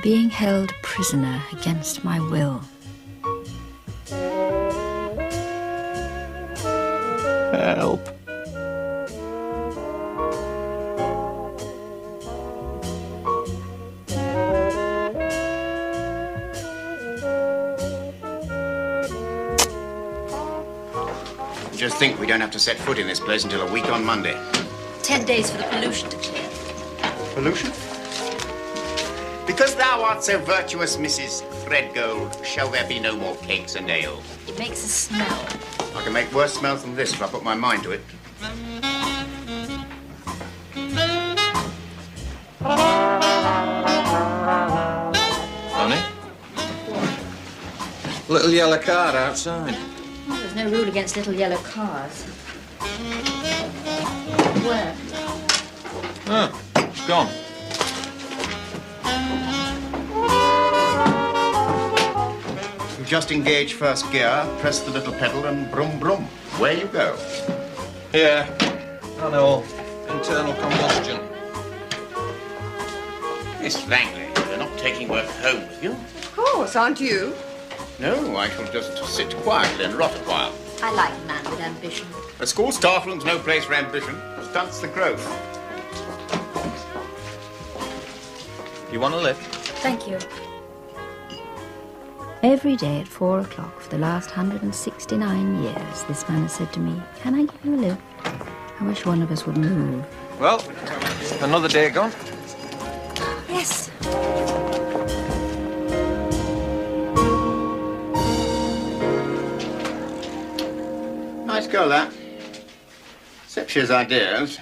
being held prisoner against my will. Help. Just think we don't have to set foot in this place until a week on Monday. 10 days for the pollution to clear. Pollution? Because thou art so virtuous, Mrs. Threadgold, shall there be no more cakes and ale. It makes a smell. I can make worse smells than this if I put my mind to it. Honey? Little yellow car outside. Well, there's no rule against little yellow cars. Where? Oh, it's gone. You just engage first gear, press the little pedal, and brum brum. Where you go. Yeah, I know. Internal combustion. Miss Langley, you're not taking work home with you? Of course, aren't you? No, I shall just sit quietly and rot a while. I like a man with ambition. A school staffroom's no place for ambition. Stunts the growth. You want a lift? Thank you. Every day at 4 o'clock for the last 169 years, this man has said to me, "Can I give you a lift? I wish one of us would move." Well, another day gone. Yes. Nice girl, that. Except she has ideas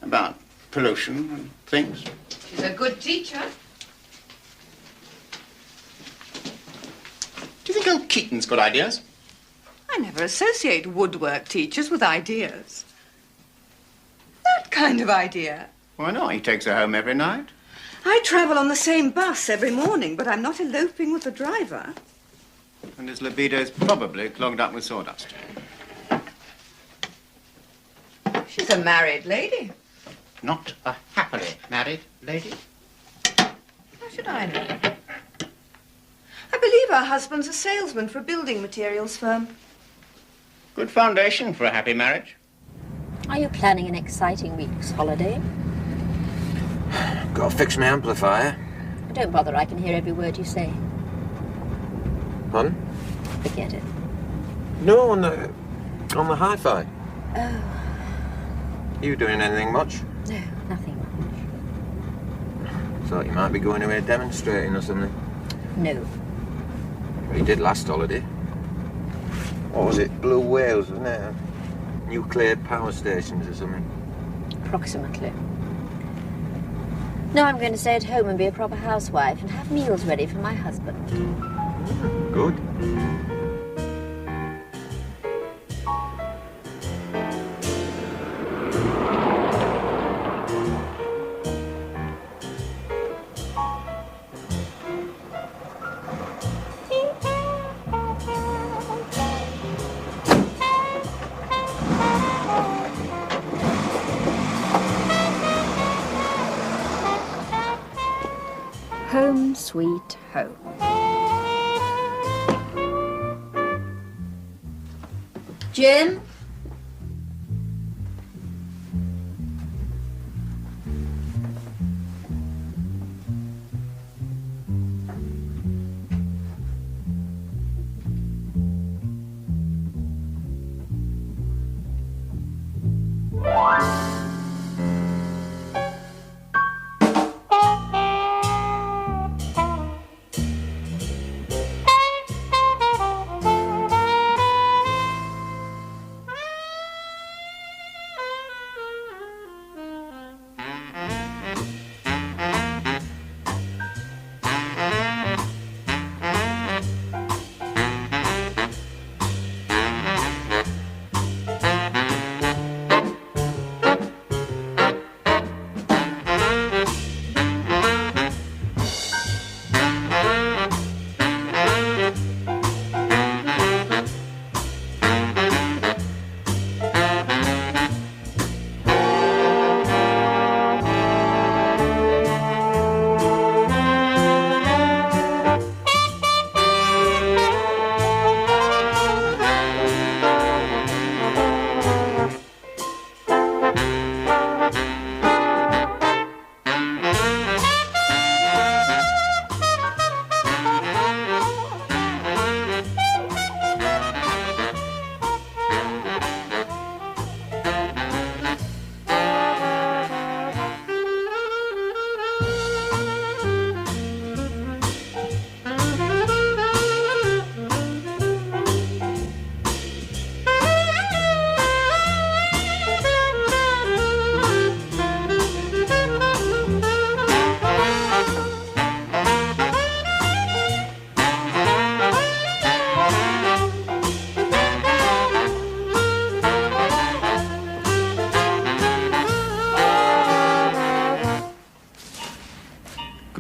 about pollution and things. She's a good teacher. Do you think old Keaton's got ideas? I never associate woodwork teachers with ideas. That kind of idea. Why not? He takes her home every night. I travel on the same bus every morning, but I'm not eloping with the driver. And his libido's probably clogged up with sawdust. She's a married lady. Not a happily married lady. How should I know? I believe her husband's a salesman for a building materials firm. Good foundation for a happy marriage. Are you planning an exciting week's holiday? Got to fix my amplifier. Don't bother, I can hear every word you say. Pardon? Forget it. No, on the hi-fi. Oh, You doing anything much? no, nothing Thought you might be going away demonstrating or something. much. No. Well, you did last holiday. What was it? Blue Whales, wasn't it? Nuclear power stations or something. Approximately. No, I'm going to stay at home and be a proper housewife and have meals ready for my husband. Good. Home sweet home. Jim?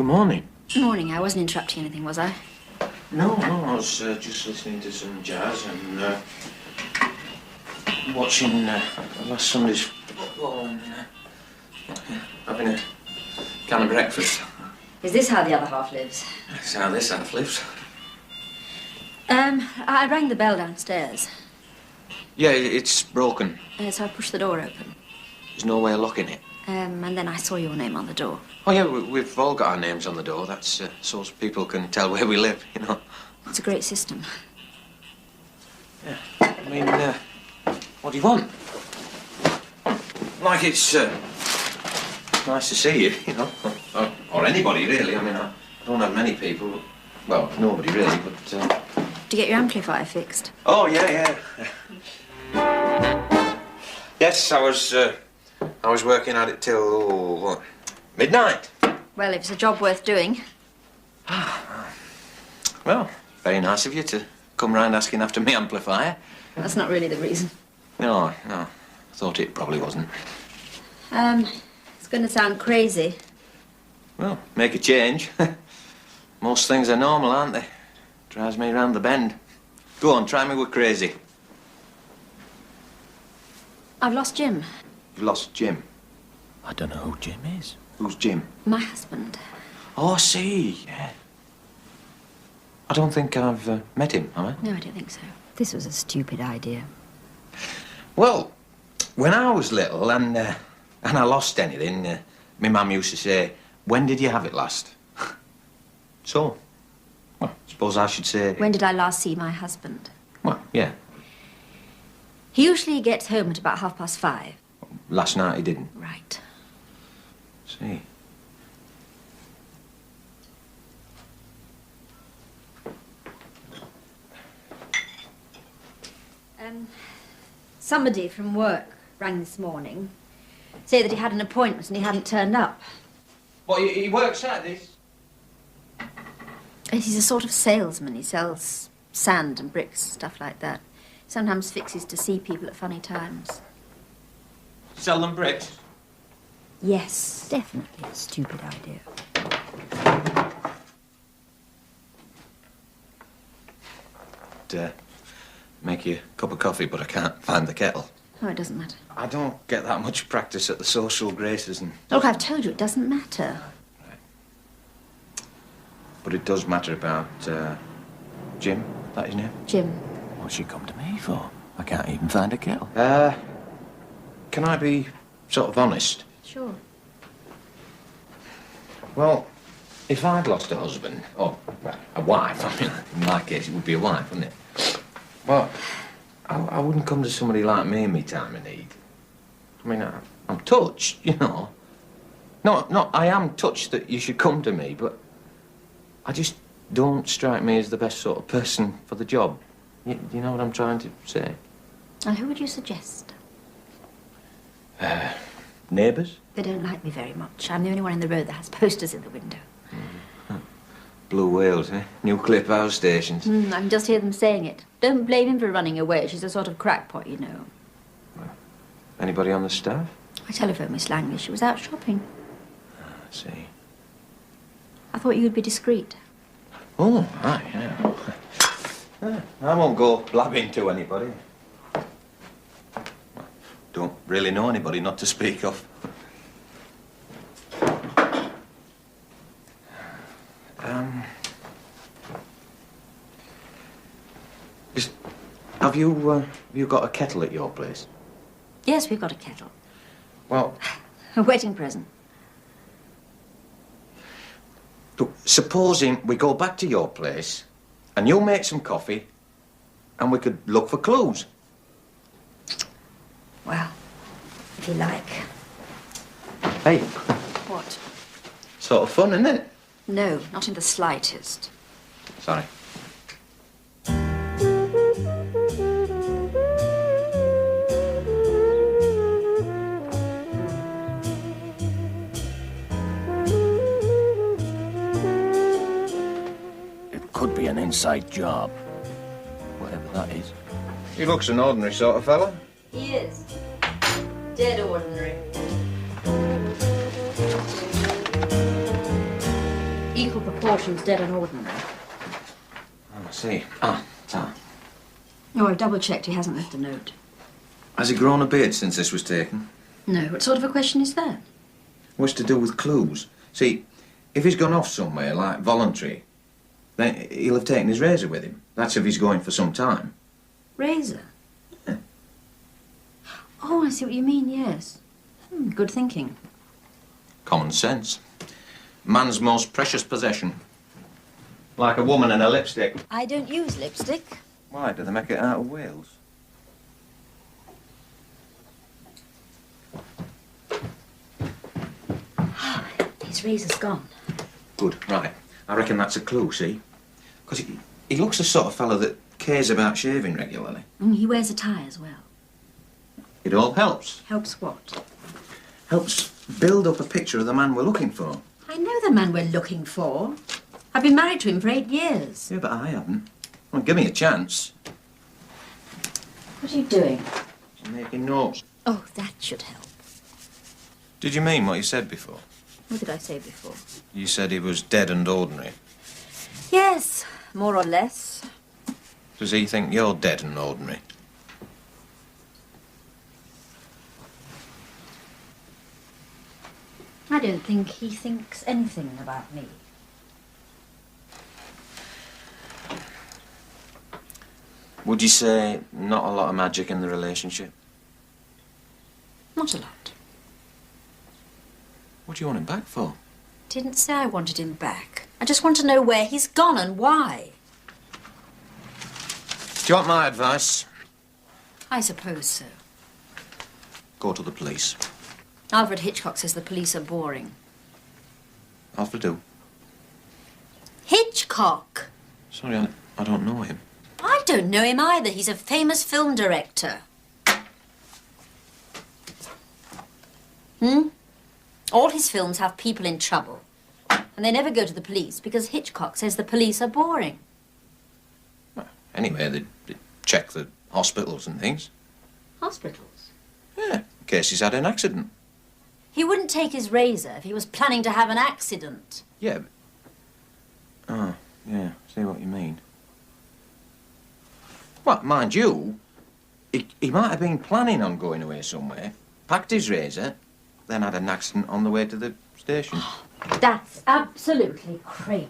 Good morning. Morning. I wasn't interrupting anything, was I? No, I was just listening to some jazz and watching last Sunday's football and having a can of breakfast. Is this how the other half lives? That's how this half lives. I rang the bell downstairs. Yeah, it's broken. So I pushed the door open. There's no way of locking it. And then I saw your name on the door. Oh, yeah, we've all got our names on the door. That's so people can tell where we live, you know. It's a great system. Yeah. I mean, what do you want? Like, it's nice to see you, you know. Or anybody, really. I mean, I don't have many people. Well, nobody, really, but... Did you get your amplifier fixed? Oh, yeah. Yes, I was working at it till, what, midnight. Well, if it's a job worth doing. Well, very nice of you to come round asking after me amplifier. That's not really the reason. No, thought it probably wasn't. It's going to sound crazy. Well, make a change. Most things are normal, aren't they? Drives me round the bend. Go on, try me with crazy. I've lost Jim. You've lost Jim. I don't know who Jim is. Who's Jim? My husband. Oh, I see, yeah. I don't think I've met him, have I? No, I don't think so. This was a stupid idea. Well, when I was little and I lost anything, my mum used to say, when did you have it last? So, well, suppose I should say... When did I last see my husband? Well, yeah. He usually gets home at about 5:30. Last night he didn't. Right. See. Somebody from work rang this morning, say that he had an appointment and he hadn't turned up. What, he works Saturdays? He's a sort of salesman. He sells sand and bricks, stuff like that. Sometimes fixes to see people at funny times. Sell them bricks? Yes, definitely a stupid idea. Make you a cup of coffee, but I can't find the kettle. Oh, it doesn't matter. I don't get that much practice at the social graces and... Look, I've told you, it doesn't matter. Right. But it does matter about, Jim, that his name? Jim. What's she come to me for? I can't even find a kettle. Can I be sort of honest? Sure. Well, if I'd lost a husband, or well, a wife, I mean, in my case it would be a wife, wouldn't it? Well, I wouldn't come to somebody like me in my time of need. I mean, I'm touched, you know. No, I am touched that you should come to me, but I just don't strike me as the best sort of person for the job. You know what I'm trying to say? And who would you suggest? Neighbours? They don't like me very much. I'm the only one in the road that has posters in the window. Blue whales, eh? Nuclear power stations. I can just hear them saying it. Don't blame him for running away. She's a sort of crackpot, you know. Well, anybody on the staff? I telephoned Miss Langley. She was out shopping. I see. I thought you'd be discreet. Oh, right, yeah. I won't go blabbing to anybody. Don't really know anybody, not to speak of. Have you got a kettle at your place? Yes, we've got a kettle. Well... A wedding present. Look, supposing we go back to your place and you make some coffee and we could look for clues. Well, if you like. Hey. What? Sort of fun, isn't it? No, not in the slightest. Sorry. Could be an inside job. Whatever that is. He looks an ordinary sort of fella. He is. Dead ordinary. proportions dead and ordinary. Oh, I see. Ah, Tar. Oh, I've double-checked. He hasn't left a note. Has he grown a beard since this was taken? No. What sort of a question is that? What's to do with clues? See, if he's gone off somewhere, like voluntary, then he'll have taken his razor with him. That's if he's going for some time. Razor? Yeah. Oh, I see what you mean, yes. Good thinking. Common sense. Man's most precious possession. Like a woman and a lipstick. I don't use lipstick. Why, do they make it out of Wales? His razor's gone. Good, right. I reckon that's a clue, see? Because he looks the sort of fellow that cares about shaving regularly. He wears a tie as well. It all helps. Helps what? Helps build up a picture of the man we're looking for. I know the man we're looking for. I've been married to him for 8 years. Yeah, but I haven't. Well, give me a chance. What are you doing? I'm making notes. Oh, that should help. Did you mean what you said before? What did I say before? You said he was dead and ordinary. Yes, more or less. Does he think you're dead and ordinary? I don't think he thinks anything about me. Would you say not a lot of magic in the relationship? Not a lot. What do you want him back for? Didn't say I wanted him back. I just want to know where he's gone and why. Do you want my advice? I suppose so. Go to the police. Alfred Hitchcock says the police are boring. Alfred who? Hitchcock? Sorry, I don't know him. I don't know him either. He's a famous film director. All his films have people in trouble. And they never go to the police because Hitchcock says the police are boring. Well, anyway, they check the hospitals and things. Hospitals? Yeah, in case he's had an accident. He wouldn't take his razor if he was planning to have an accident. Yeah, but... Oh, yeah, see what you mean. Well, mind you, he might have been planning on going away somewhere, packed his razor, then had an accident on the way to the station. That's absolutely crazy.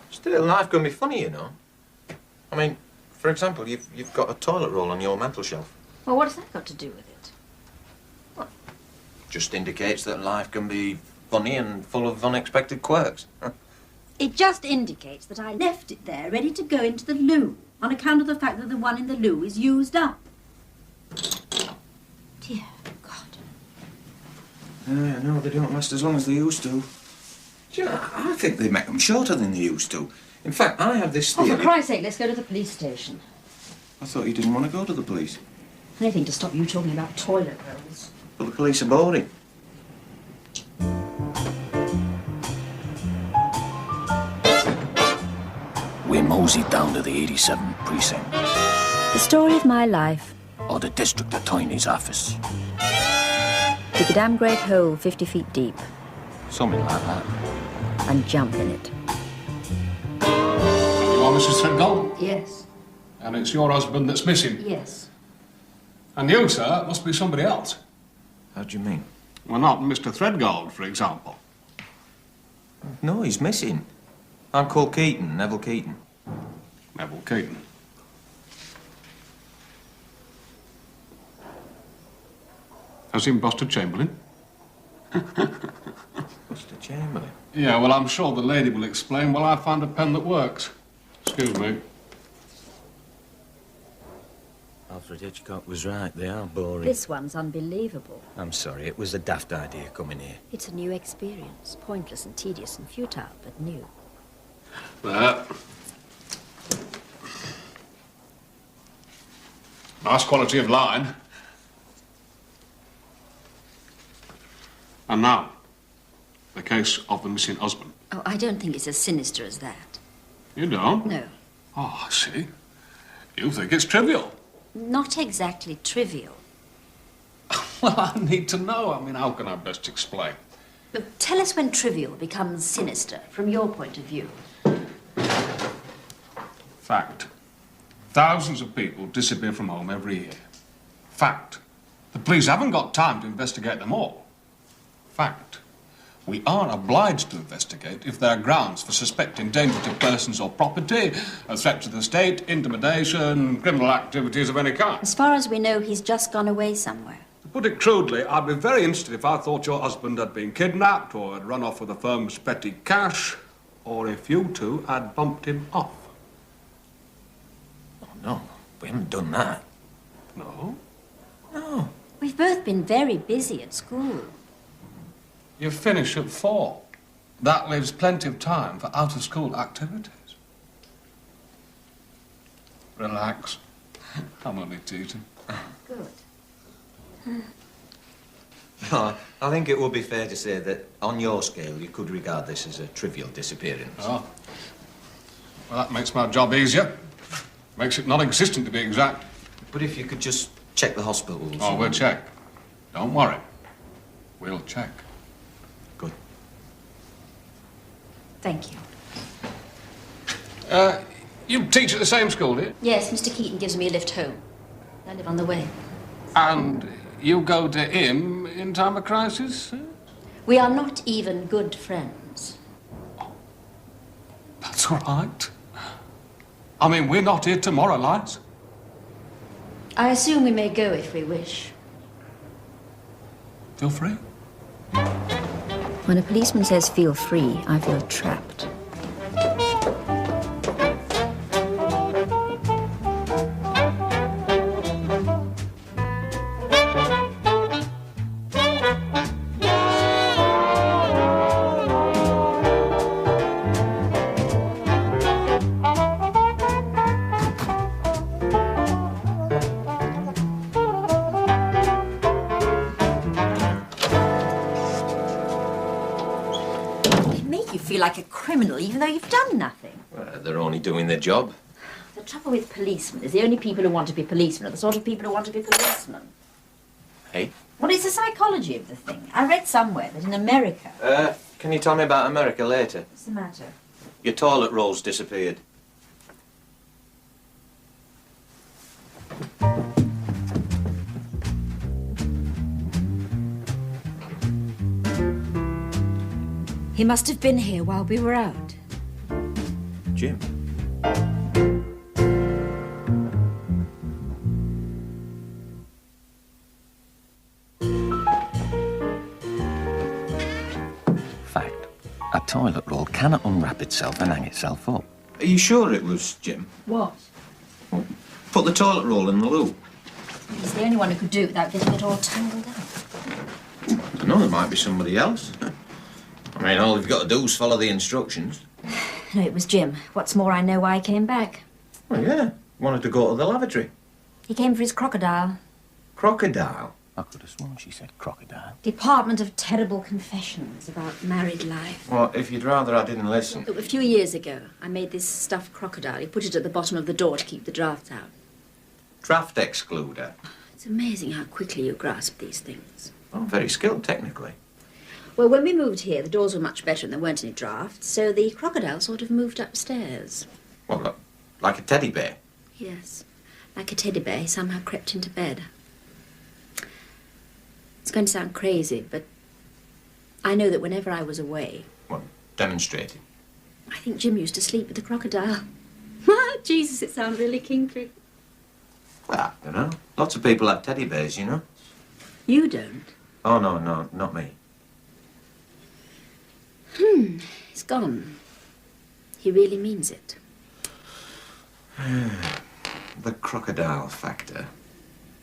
Still, life can be funny, you know. I mean, for example, you've got a toilet roll on your mantel shelf. Well, what has that got to do with it? Well, just indicates that life can be funny and full of unexpected quirks. It just indicates that I left it there ready to go into the loo on account of the fact that the one in the loo is used up. Dear God. Yeah, no, they don't last as long as they used to. Do you know, I think they make them shorter than they used to. In fact, I have this theory... Oh, for Christ's sake, let's go to the police station. I thought you didn't want to go to the police. Anything to stop you talking about toilet rolls. But the police are boring. We moseyed down to the 87th precinct, The story of my life. or the district attorney's office. Dig a damn great hole 50 feet deep Something like that. and jump in it. You are Mrs. Threadgold, Yes. and it's your husband that's missing. Yes. And you, sir, must be somebody else. How do you mean? Well, not Mr. Threadgold, for example. No, he's missing. I'm called Keaton, Neville Keaton. Neville Keaton. Has he busted Chamberlain? Mr. Chamberlain. Yeah, well, I'm sure the lady will explain while I find a pen that works. Excuse me. Alfred Hitchcock was right, they are boring. This one's unbelievable. I'm sorry, it was a daft idea coming here. It's a new experience. Pointless and tedious and futile, but new. There. Nice quality of line. And now, the case of the missing husband. Oh, I don't think it's as sinister as that. You don't? No. Oh, I see. You think it's trivial. Not exactly trivial. Well, I need to know. I mean, how can I best explain? But tell us when trivial becomes sinister, from your point of view. Fact. Thousands of people disappear from home every year. Fact. The police haven't got time to investigate them all. Fact. We are obliged to investigate if there are grounds for suspecting danger to persons or property, a threat to the state, intimidation, criminal activities of any kind. As far as we know, he's just gone away somewhere. To put it crudely, I'd be very interested if I thought your husband had been kidnapped or had run off with the firm's petty cash, or if you two had bumped him off. Oh, no, we haven't done that. No? No. We've both been very busy at school. You finish at 4. That leaves plenty of time for out-of-school activities. Relax. I'm only teasing. Good. No, I think it would be fair to say that, on your scale, you could regard this as a trivial disappearance. Oh. Well, that makes my job easier. Makes it non-existent, to be exact. But if you could just check the hospitals... Oh, we'll check. Don't worry. We'll check. Good. Thank you. You teach at the same school, do you? Yes, Mr. Keaton gives me a lift home. I live on the way. And you go to him in time of crisis? We are not even good friends. That's all right. I mean, we're not here to moralise. I assume we may go if we wish. Feel free. When a policeman says feel free, I feel trapped. Like a criminal, even though you've done nothing. Well, they're only doing their job. The trouble with policemen is the only people who want to be policemen are the sort of people who want to be policemen. Hey? Well, it's the psychology of the thing. I read somewhere that in America... Can you tell me about America later? What's the matter? Your toilet rolls disappeared. He must have been here while we were out. Jim? Fact. A toilet roll cannot unwrap itself and hang itself up. Are you sure it was Jim? What? Put the toilet roll in the loop. He's the only one who could do it without getting it all tangled up. I know there might be somebody else. I mean, all you've got to do is follow the instructions. No, it was Jim. What's more, I know why he came back. Oh, yeah. Wanted to go to the lavatory. He came for his crocodile. Crocodile? I could have sworn she said crocodile. Department of Terrible Confessions about married life. Well, if you'd rather I didn't listen. A few years ago, I made this stuffed crocodile. He put it at the bottom of the door to keep the drafts out. Draft excluder. It's amazing how quickly you grasp these things. Oh, very skilled, technically. Well, when we moved here, the doors were much better and there weren't any drafts, so the crocodile sort of moved upstairs. What, look, like a teddy bear? Yes. Like a teddy bear, he somehow crept into bed. It's going to sound crazy, but I know that whenever I was away... What, demonstrated? I think Jim used to sleep with the crocodile. Jesus, it sounds really kinky. Well, I don't know. Lots of people have teddy bears, you know. You don't? Oh, no, not me. He's gone. He really means it. The crocodile factor.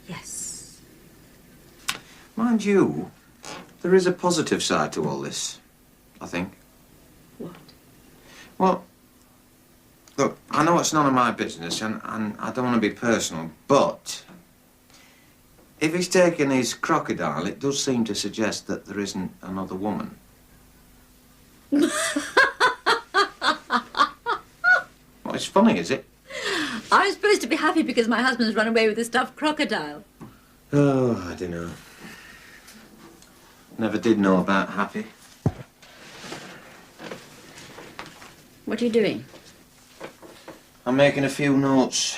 Yes. Mind you, there is a positive side to all this, I think. What? Well, look, I know it's none of my business and I don't want to be personal, but if he's taken his crocodile, it does seem to suggest that there isn't another woman. Well, it's funny, is it? I'm supposed to be happy because my husband's run away with a stuffed crocodile. Oh, I don't know. Never did know about happy. What are you doing? I'm making a few notes,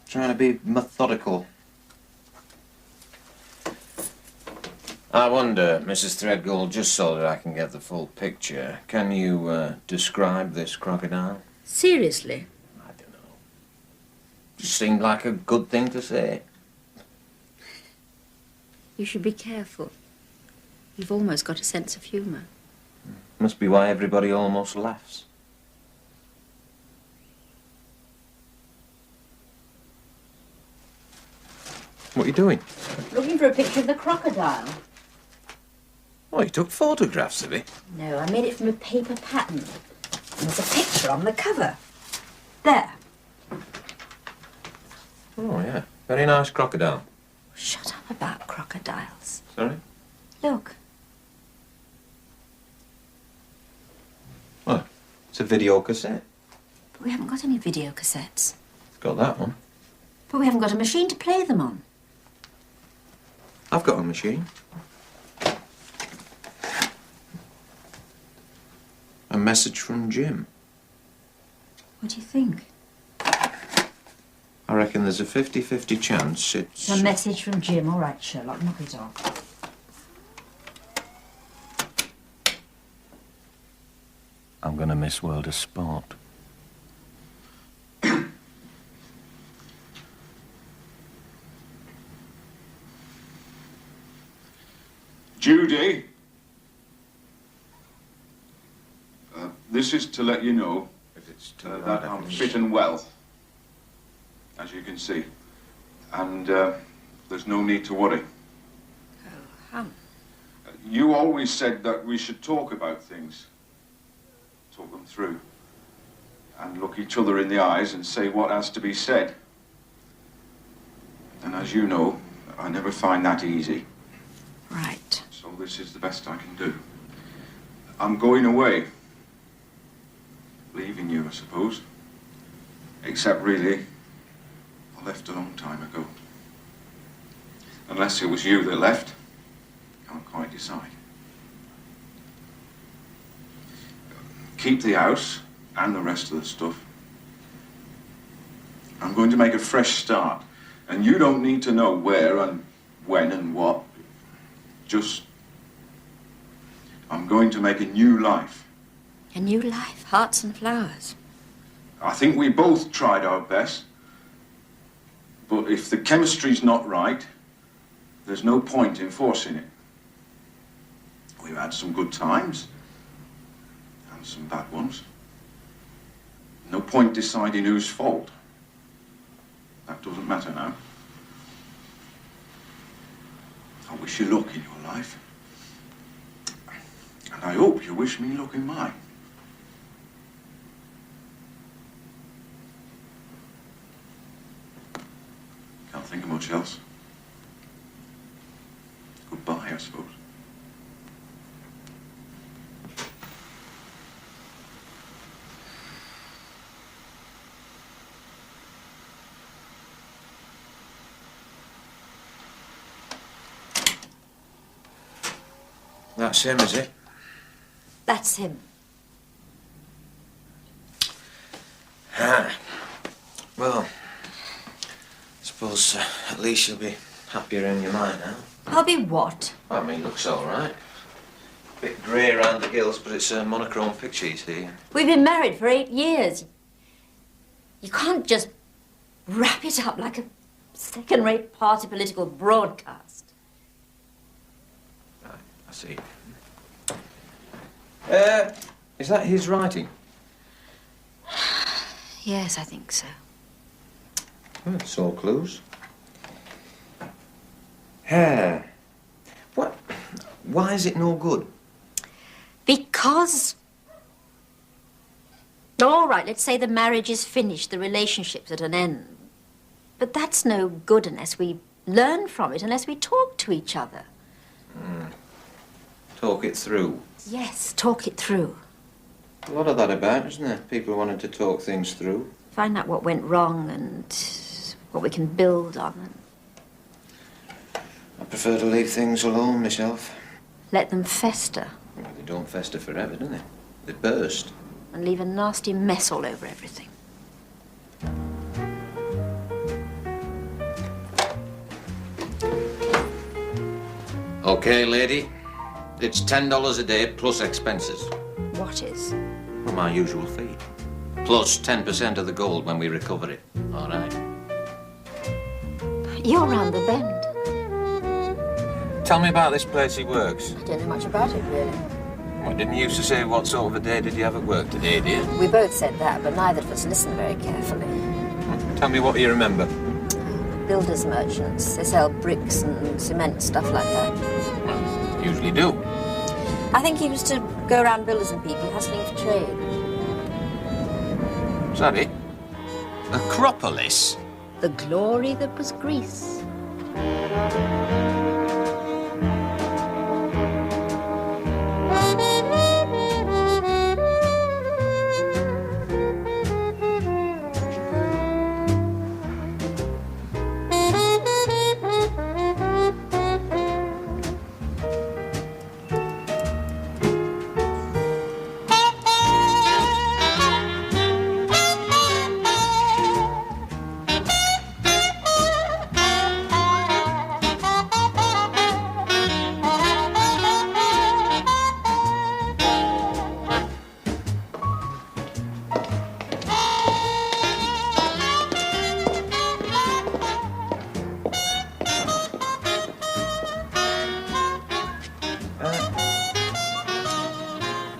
trying to be methodical. I wonder, Mrs. Threadgold, just so that I can get the full picture, can you describe this crocodile? Seriously? I don't know. Just seemed like a good thing to say. You should be careful. You've almost got a sense of humour. Must be why everybody almost laughs. What are you doing? Looking for a picture of the crocodile. Oh, you took photographs of it? No, I made it from a paper pattern. And there's a picture on the cover. There. Oh, yeah. Very nice crocodile. Shut up about crocodiles. Sorry? Look. What? It's a video cassette. But we haven't got any video cassettes. It's got that one. But we haven't got a machine to play them on. I've got a machine. A message from Jim. What do you think? I reckon there's a 50-50 chance it's... A message from Jim. All right, Sherlock, knock it off. I'm gonna miss World of Sport. Judy, this is to let you know that I'm fit and well, as you can see, and there's no need to worry. Oh, hum. You always said that we should talk about things, talk them through, and look each other in the eyes and say what has to be said. And as you know, I never find that easy. Right. So this is the best I can do. I'm going away. Leaving you, I suppose. Except really, I left a long time ago. Unless it was you that left. Can't quite decide. Keep the house and the rest of the stuff. I'm going to make a fresh start. And you don't need to know where and when and what. Just, I'm going to make a new life. A new life, hearts and flowers. I think we both tried our best. But if the chemistry's not right, there's no point in forcing it. We've had some good times. And some bad ones. No point deciding whose fault. That doesn't matter now. I wish you luck in your life. And I hope you wish me luck in mine. Can't think of much else. Goodbye, I suppose. That's him, is it? That's him. Well, I suppose at least you'll be happier in your mind now. I'll be what? I mean, looks all right. Bit grey around the gills, but it's a monochrome picture, you see. We've been married for 8 years. You can't just wrap it up like a second-rate party political broadcast. Right, I see. Is that his writing? Yes, I think so. Well, it's all clues. What? Why is it no good? Because... All right, let's say the marriage is finished, the relationship's at an end. But that's no good unless we learn from it, unless we talk to each other. Talk it through. Yes, talk it through. A lot of that about, isn't there? People wanting to talk things through. Find out what went wrong and what we can build on. I prefer to leave things alone myself. Let them fester Well, they don't fester forever, do they? They burst. and leave a nasty mess all over everything. Okay, lady. It's $10 a day plus expenses. What is? Well, my usual fee. Plus 10% of the gold when we recover it. All right. You're round the bend. Tell me about this place he works. I don't know much about it, really. Well, didn't you used to say what sort of a day did you have at work today, dear? We both said that, but neither of us listened very carefully. Tell me what you remember. Builders merchants. They sell bricks and cement, stuff like that. Well, usually do. I think he used to go around builders and people hustling for trade. Is that it? Acropolis? The glory that was Greece.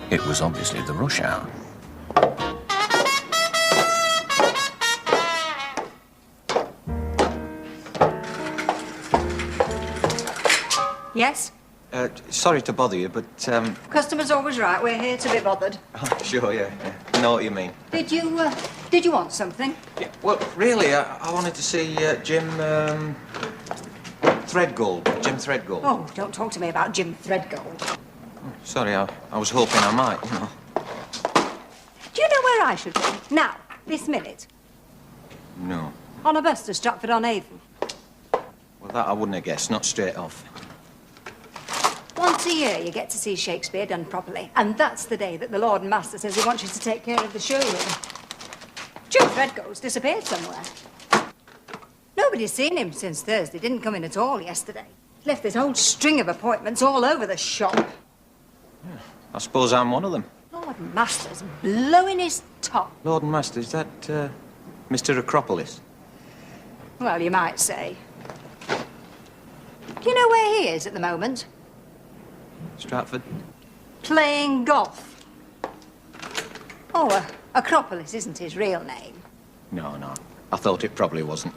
It was obviously the rush hour. Yes? Sorry to bother you, but, Customer's always right. We're here to be bothered. Sure, yeah. I know what you mean. Did you want something? Yeah, well, really, I wanted to see Jim, Threadgold. Jim Threadgold. Oh, don't talk to me about Jim Threadgold. Sorry, I was hoping I might, you know. Do you know where I should be? Now, this minute. No. On a bus to Stratford-on-Avon. Well, that I wouldn't have guessed, not straight off. Once a year, you get to see Shakespeare done properly. And that's the day that the Lord and Master says he wants you to take care of the showroom. Jim Threadgold's disappeared somewhere. Nobody's seen him since Thursday. Didn't come in at all yesterday. Left this whole string of appointments all over the shop. I suppose I'm one of them. Lord and Master's blowing his top. Lord and Master, is that, Mr. Acropolis? Well, you might say. Do you know where he is at the moment? Stratford? Playing golf. Oh, Acropolis isn't his real name. No. I thought it probably wasn't.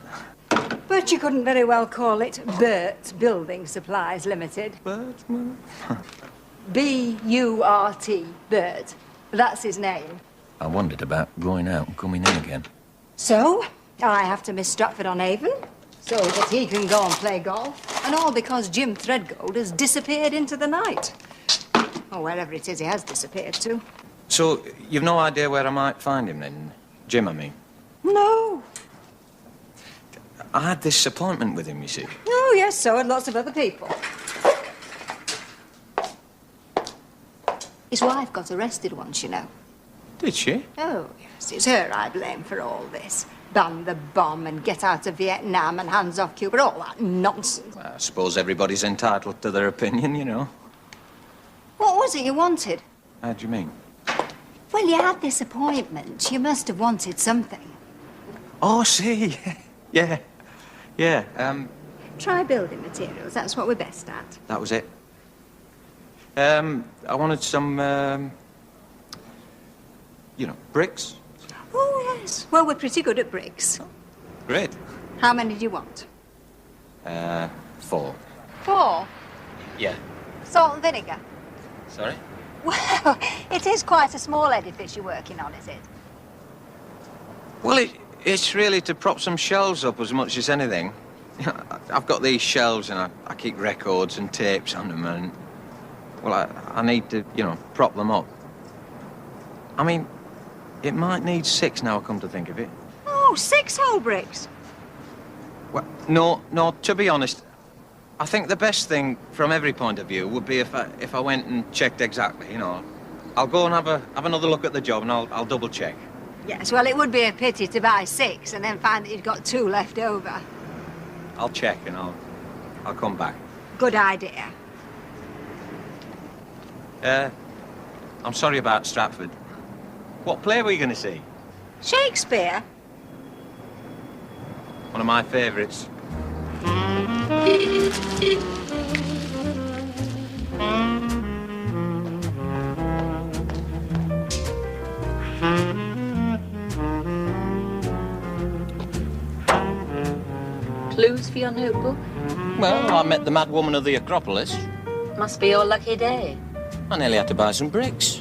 But you couldn't very well call it Burt Building Supplies Limited. But, B-U-R-T, Burt. That's his name. I wondered about going out and coming in again. So, I have to miss Stratford-on-Avon so that he can go and play golf. And all because Jim Threadgold has disappeared into the night. Or wherever it is he has disappeared to. So, you've no idea where I might find him then? Jim, I mean. No. I had this appointment with him, you see. Oh, yes, so had lots of other people. His wife got arrested once, you know. Did she? Oh, yes, it's her I blame for all this. Ban the bomb and get out of Vietnam and hands off Cuba, all that nonsense. I suppose everybody's entitled to their opinion, you know. What was it you wanted? How do you mean? Well, you had this appointment. You must have wanted something. Oh, see. Yeah. Try building materials. That's what we're best at. That was it. I wanted some, bricks. Oh, yes. Well, we're pretty good at bricks. Great. How many do you want? 4. 4. Yeah. Salt and vinegar. Sorry? Well, it is quite a small edifice you're working on, is it? Well, it's really to prop some shelves up as much as anything. I've got these shelves and I keep records and tapes on them and... Well, I need to, prop them up. I mean, it might need 6 now I come to think of it. Oh, 6 whole bricks. Well, no, to be honest, I think the best thing from every point of view would be if I went and checked exactly, you know. I'll go and have another look at the job and I'll double check. Yes, well, it would be a pity to buy 6 and then find that you'd got 2 left over. I'll check and I'll come back. Good idea. I'm sorry about Stratford. What play were you going to see? Shakespeare? One of my favourites. Clues for your notebook? Well, I met the mad woman of the Acropolis. Must be your lucky day. I nearly had to buy some bricks.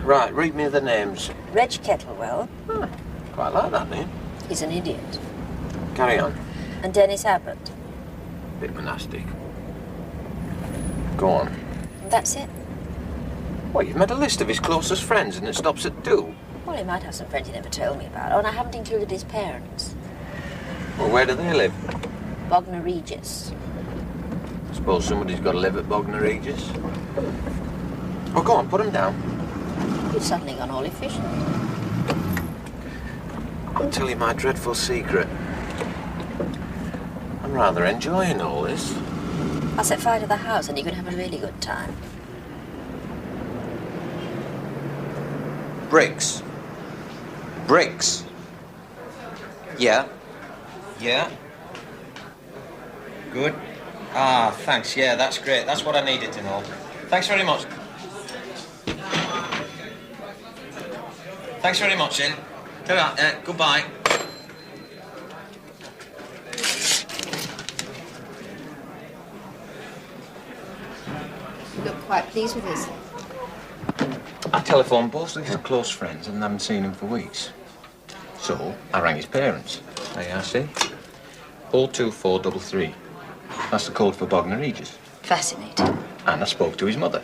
Right, read me the names. Reg Kettlewell. Oh, quite like that name. He's an idiot. Carry on. And Dennis Abbott. Bit monastic. Go on. That's it. Well, you've made a list of his closest friends and it stops at 2. Well, he might have some friends he never told me about. Oh, and I haven't included his parents. Well, where do they live? Bognor Regis. I suppose somebody's got to live at Bognor Regis. Well, go on, put them down. You've suddenly gone all efficient. I'll tell you my dreadful secret. I'm rather enjoying all this. I'll set fire to the house and you can have a really good time. Bricks. Bricks. Yeah. Yeah. Good. Ah, thanks. Yeah, that's great. That's what I needed to know. Thanks very much. Thanks very much, then. Goodbye. You look quite pleased with this. I telephoned both of his close friends and haven't seen him for weeks. So I rang his parents. There you see. 02433. That's the code for Bognor Regis. Fascinating. And I spoke to his mother.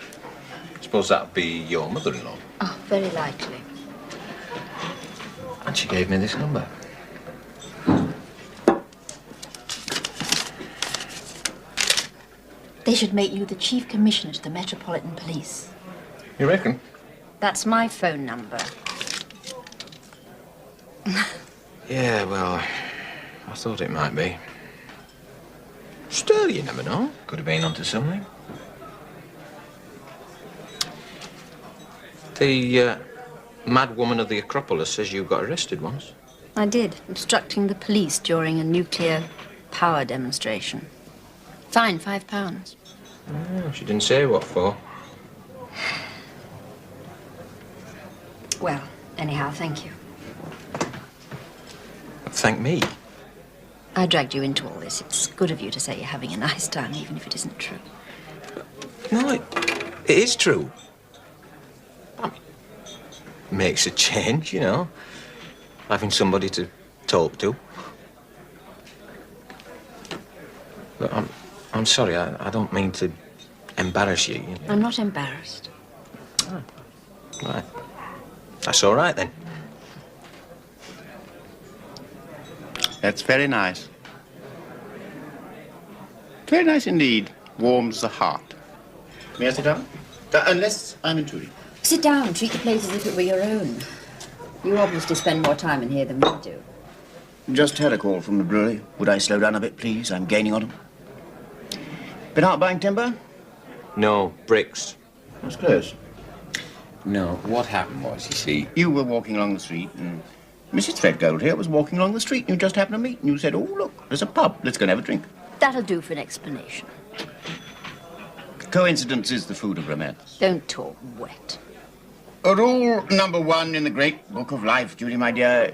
Suppose that'd be your mother-in-law. Oh, very likely. And she gave me this number. They should make you the Chief Commissioner to the Metropolitan Police. You reckon? That's my phone number. Yeah, well, I thought it might be. Still, you never know. Could have been onto something. The mad woman of the Acropolis says you got arrested once. I did, obstructing the police during a nuclear power demonstration. Fine, £5. Oh, she didn't say what for. Well, anyhow, thank you. Thank me. I dragged you into all this. It's good of you to say you're having a nice time, even if it isn't true. No, it is true. I mean, makes a change, you know. Having somebody to talk to. Look, I'm sorry, I don't mean to embarrass you, you know. I'm not embarrassed. Oh, right. That's all right, then. That's very nice. Very nice indeed. Warms the heart. May I sit down? Unless I'm intruding. Sit down. Treat the place as if it were your own. You obviously spend more time in here than we do. Just had a call from the brewery. Would I slow down a bit, please? I'm gaining on them. Been out buying timber? No, bricks. That's close. No, what happened was, you see... You were walking along the street and Mrs. Threadgold here was walking along the street and you just happened to meet and you said, oh, look, there's a pub. Let's go and have a drink. That'll do for an explanation. Coincidence is the food of romance. Don't talk wet. Rule number 1 in the great book of life, Judy, my dear.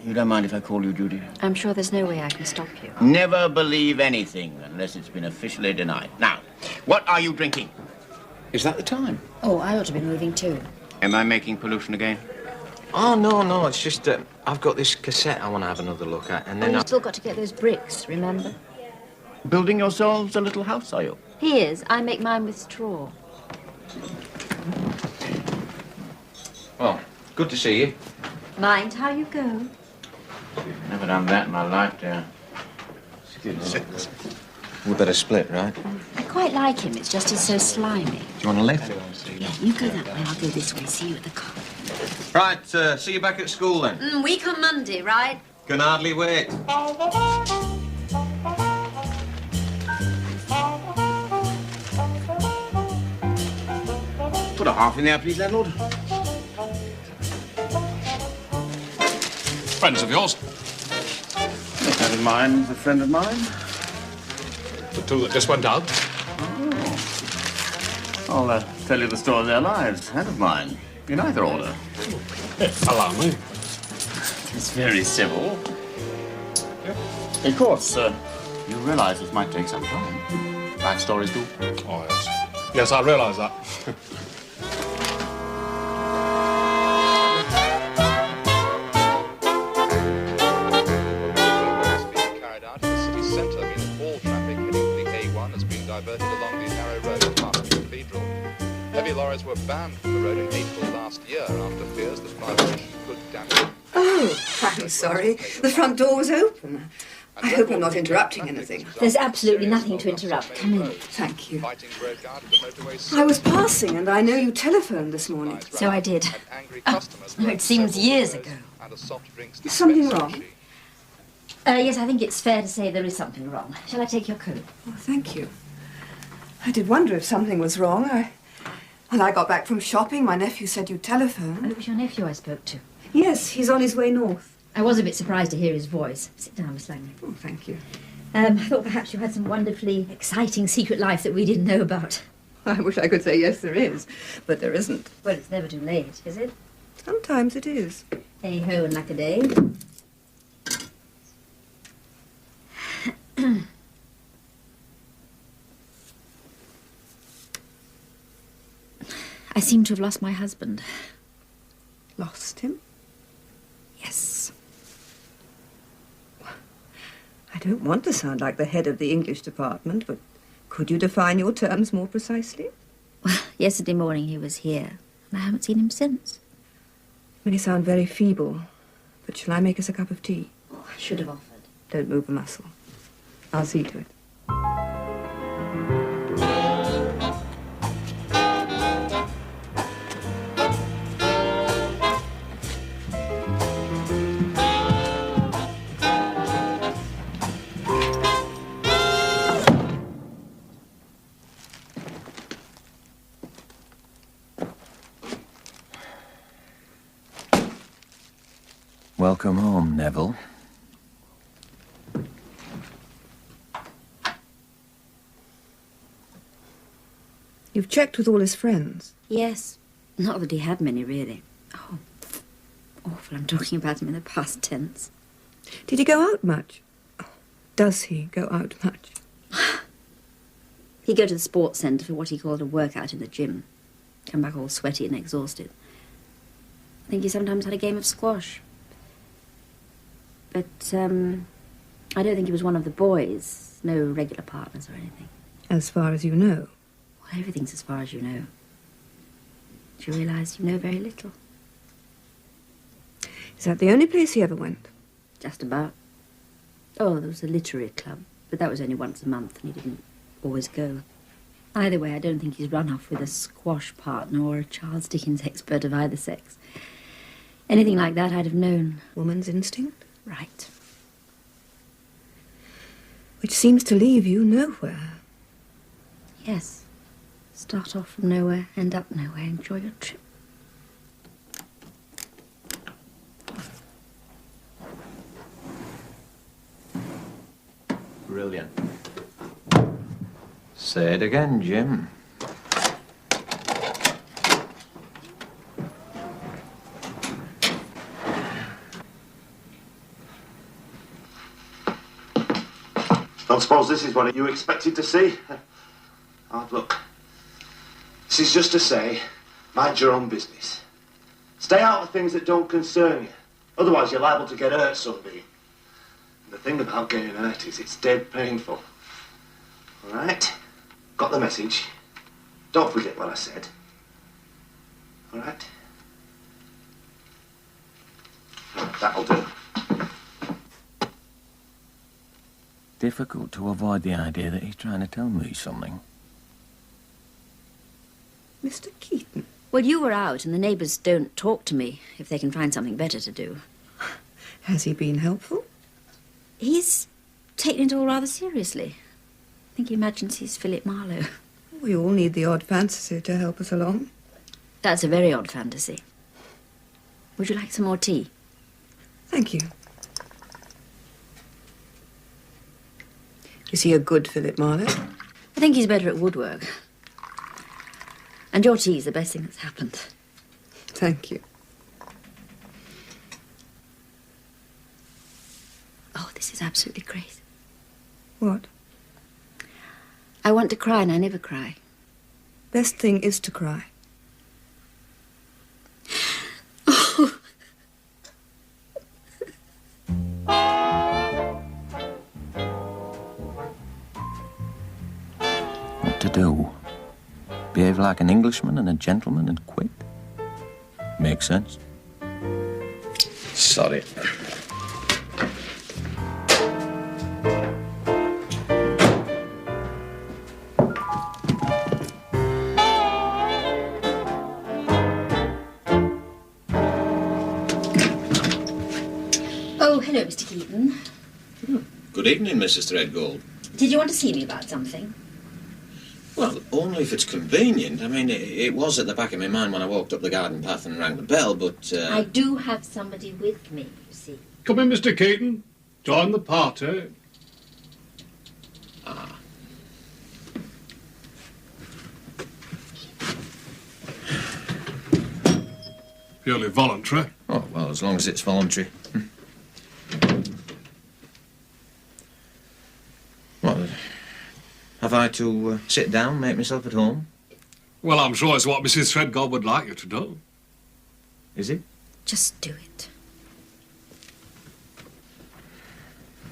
You don't mind if I call you Judy? I'm sure there's no way I can stop you. Never believe anything unless it's been officially denied. Now, what are you drinking? Is that the time? Oh, I ought to be moving too. Am I making pollution again? Oh, no, it's just I've got this cassette I want to have another look at, and then You've still got to get those bricks, remember? Building yourselves a little house, are you? He is. I make mine with straw. Well, good to see you. Mind how you go. Never done that in my life, dear. We better split, right? I quite like him. It's just he's so slimy. Do you want to lift? Yeah, you go that way. I'll go this way. See you at the car. Right, see you back at school then. Week on Monday, right? Can hardly wait. Put a half in there, please, landlord. Friends of yours? A friend of mine's a friend of mine. The two that just went out? Oh. I'll tell you the story of their lives, and of mine, in either order. Allow me. It's very civil. Of course, you realise this might take some time. Life stories do. Oh, yes. Yes, I realise that. Diverted along the narrow road past the cathedral. Heavy lorries were banned from the road in April last year after fears that vibrations could damage. Oh, I'm sorry. The front door was open. I hope I'm not interrupting anything. There's absolutely nothing to interrupt. Come in. Thank you. Fighting broke out at the motorway. I was passing, and I know you telephoned this morning. So I did. Angry customers No, it seems years ago. and a soft drinks Is something wrong? Yes, I think it's fair to say there is something wrong. Shall I take your coat? Oh, thank you. I did wonder if something was wrong. When I got back from shopping, my nephew said you Oh, telephoned. it was your nephew I spoke to. Yes, he's on his way north. I was a bit surprised to hear his voice. Sit down, Miss Langley. Oh, thank you. I thought perhaps you had some wonderfully exciting secret life that we didn't know about. I wish I could say yes, there is, but there isn't. Well, it's never too late, is it? Sometimes it is. Hey-ho and lack-a-day. I seem to have lost my husband. Lost him? Yes. I don't want to sound like the head of the English department, but could you define your terms more precisely? Well, yesterday morning he was here, and I haven't seen him since. You may sound very feeble, but shall I make us a cup of tea? Oh, I should have offered. Don't move a muscle. I'll see to it. Welcome home, Neville. You've checked with all his friends. Yes. Not that he had many, really. Oh, awful. I'm talking about him in the past tense. Did he go out much? Oh, does he go out much? He'd go to the sports centre for what he called a workout in the gym. Come back all sweaty and exhausted. I think he sometimes had a game of squash. But, I don't think he was one of the boys. No regular partners or anything. As far as you know. Well, everything's as far as you know. Do you realise you know very little? Is that the only place he ever went? Just about. Oh, there was a literary club, but that was only once a month and he didn't always go. Either way, I don't think he's run off with a squash partner or a Charles Dickens expert of either sex. Anything like that I'd have known. Woman's instinct? Right. Which seems to leave you nowhere. Yes. Start off from nowhere, end up nowhere. Enjoy your trip. Brilliant. Say it again, Jim. I suppose this is what you expected to see. Hard luck. This is just to say, mind your own business. Stay out of things that don't concern you. Otherwise, you're liable to get hurt someday. And the thing about getting hurt is it's dead painful. All right? Got the message? Don't forget what I said. All right? That'll do. Difficult to avoid the idea that he's trying to tell me something. Mr. Keaton? Well, you were out, and the neighbours don't talk to me if they can find something better to do. Has he been helpful? He's taken it all rather seriously. I think he imagines he's Philip Marlowe. We all need the odd fantasy to help us along. That's a very odd fantasy. Would you like some more tea? Thank you. Is he a good Philip Marlowe? I think he's better at woodwork. And your tea's the best thing that's happened. Thank you. Oh, this is absolutely crazy. What? I want to cry and I never cry. Best thing is to cry. Oh. What to do? Behave like an Englishman and a gentleman and quit? Makes sense. Sorry. Oh, hello, Mr. Keaton. Good evening, Mrs. Threadgold. Did you want to see me about something? Well, only if it's convenient. I mean, it was at the back of my mind when I walked up the garden path and rang the bell, but... I do have somebody with me, you see. Come in, Mr. Keaton. Join the party. Ah. Purely voluntary. Oh, well, as long as it's voluntary. Well, have I to sit down, make myself at home? Well, I'm sure it's what Mrs. Threadgold would like you to do. Is it? Just do it.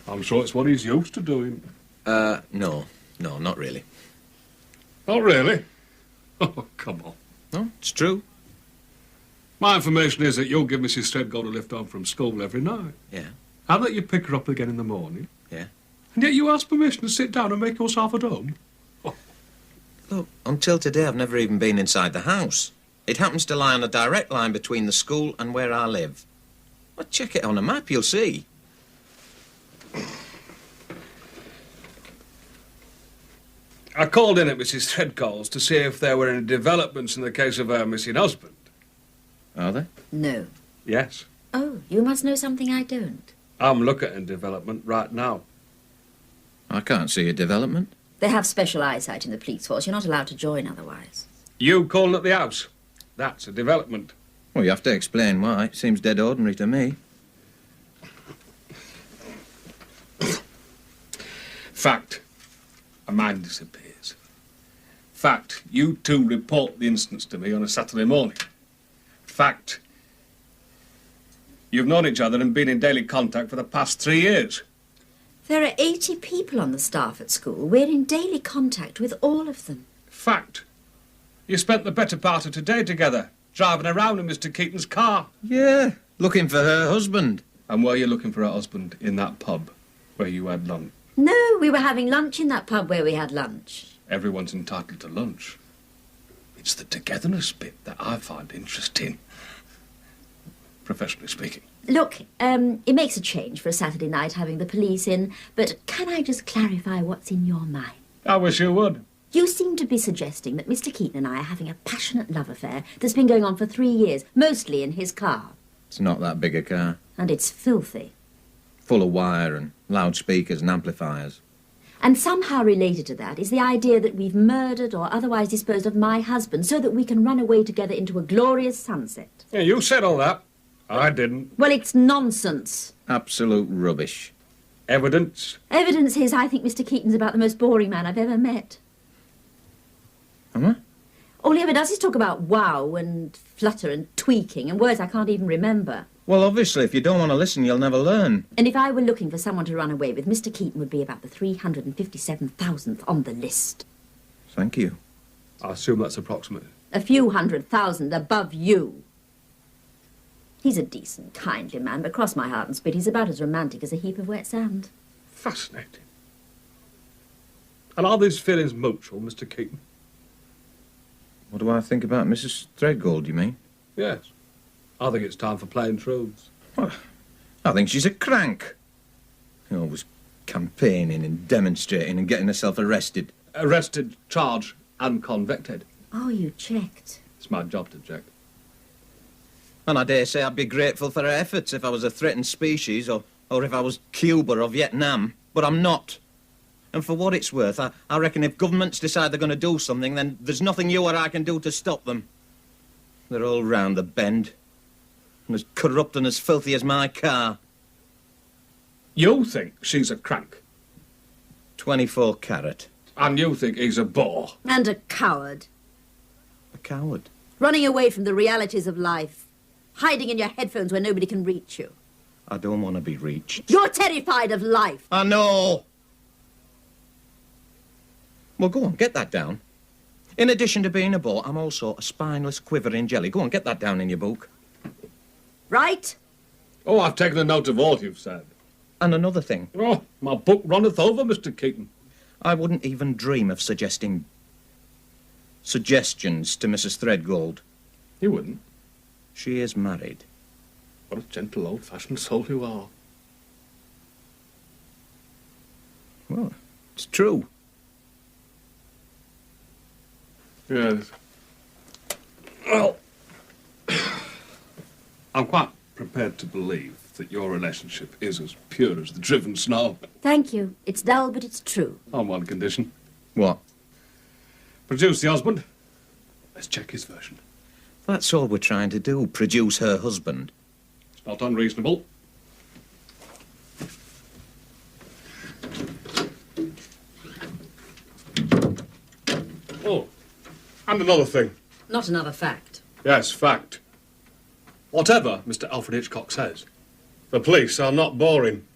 I'm sure it's what he's used to doing. No, not really. Not really? Oh, come on. No, it's true. My information is that you'll give Mrs. Threadgold a lift home from school every night. Yeah. And that you pick her up again in the morning. Yeah. And yet you ask permission to sit down and make yourself at home. Oh. Look, until today I've never even been inside the house. It happens to lie on a direct line between the school and where I live. Well, check it on a map, you'll see. I called in at Mrs. Threadgold's to see if there were any developments in the case of her missing husband. Are there? No. Yes. Oh, you must know something I don't. I'm looking at development right now. I can't see a development. They have special eyesight in the police force. You're not allowed to join otherwise. You calling at the house? That's a development. Well, you have to explain why. It seems dead ordinary to me. Fact. A man disappears. Fact. You two report the instance to me on a Saturday morning. Fact. You've known each other and been in daily contact for the past 3 years. There are 80 people on the staff at school. We're in daily contact with all of them. Fact. You spent the better part of today together, driving around in Mr. Keaton's car. Yeah, looking for her husband. And were you looking for her husband in that pub where you had lunch? No, we were having lunch in that pub where we had lunch. Everyone's entitled to lunch. It's the togetherness bit that I find interesting, professionally speaking. Look, it makes a change for a Saturday night having the police in, but can I just clarify what's in your mind? I wish you would. You seem to be suggesting that Mr. Keaton and I are having a passionate love affair that's been going on for 3 years, mostly in his car. It's not that big a car. And it's filthy. Full of wire and loudspeakers and amplifiers. And somehow related to that is the idea that we've murdered or otherwise disposed of my husband so that we can run away together into a glorious sunset. Yeah, you said all that. I didn't. Well, it's nonsense. Absolute rubbish. Evidence? Evidence is I think Mr. Keaton's about the most boring man I've ever met. Am I? All he ever does is talk about wow and flutter and tweaking and words I can't even remember. Well, obviously, if you don't want to listen, you'll never learn. And if I were looking for someone to run away with, Mr. Keaton would be about the 357,000th on the list. Thank you. I assume that's approximate. A few 100,000 above you. He's a decent, kindly man, but cross my heart and spit, he's about as romantic as a heap of wet sand. Fascinating. And are these feelings mutual, Mr. Keaton? What do I think about Mrs. Threadgold, you mean? Yes. I think it's time for plain truths. Well, I think she's a crank. Always campaigning and demonstrating and getting herself arrested. Arrested, charged, and convicted. Oh, you checked. It's my job to check. And I dare say I'd be grateful for her efforts if I was a threatened species or if I was Cuba or Vietnam. But I'm not. And for what it's worth, I reckon if governments decide they're going to do something, then there's nothing you or I can do to stop them. They're all round the bend. And as corrupt and as filthy as my car. You think she's a crank? 24 carat. And you think he's a bore? And a coward. A coward? Running away from the realities of life. Hiding in your headphones where nobody can reach you. I don't want to be reached. You're terrified of life. I know. Well, go on, get that down. In addition to being a bore, I'm also a spineless, quivering jelly. Go on, get that down in your book. Right? Oh, I've taken a note of all you've said. And another thing. Oh, my book runneth over, Mr. Keaton. I wouldn't even dream of suggesting suggestions to Mrs. Threadgold. You wouldn't? She is married. What a gentle, old-fashioned soul you are. Well, it's true. Yes. Well, I'm quite prepared to believe that your relationship is as pure as the driven snow. Thank you. It's dull, but it's true. On one condition. What? Produce the husband. Let's check his version. That's all we're trying to do, produce her husband. It's not unreasonable. Oh, and another thing. Not another fact. Yes, fact. Whatever Mr. Alfred Hitchcock says, the police are not boring.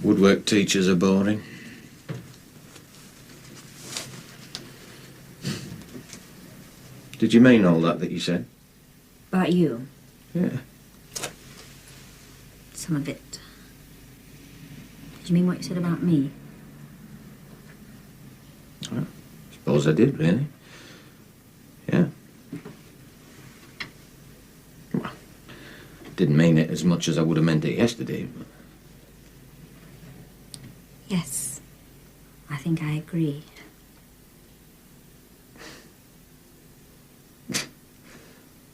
Woodwork teachers are boring. Did you mean all that you said? About you? Yeah. Some of it. Did you mean what you said about me? Well, I suppose I did, really. Yeah. Well, didn't mean it as much as I would have meant it yesterday, but... Yes. I think I agree.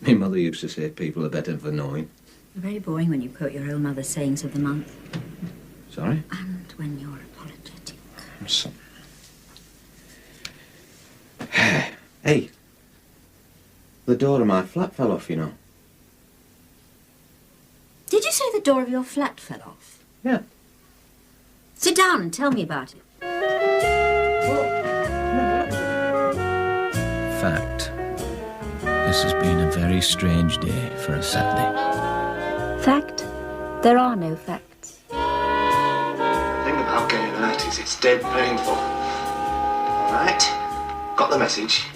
My mother used to say people are better for knowing. You're very boring when you quote your own mother's sayings of the month. Sorry? And when you're apologetic. I'm sorry. Hey. The door of my flat fell off, you know. Did you say the door of your flat fell off? Yeah. Sit down and tell me about it. Fact. This has been a very strange day for a Saturday. Fact? There are no facts. The thing about getting hurt is it's dead painful. Right? Got the message?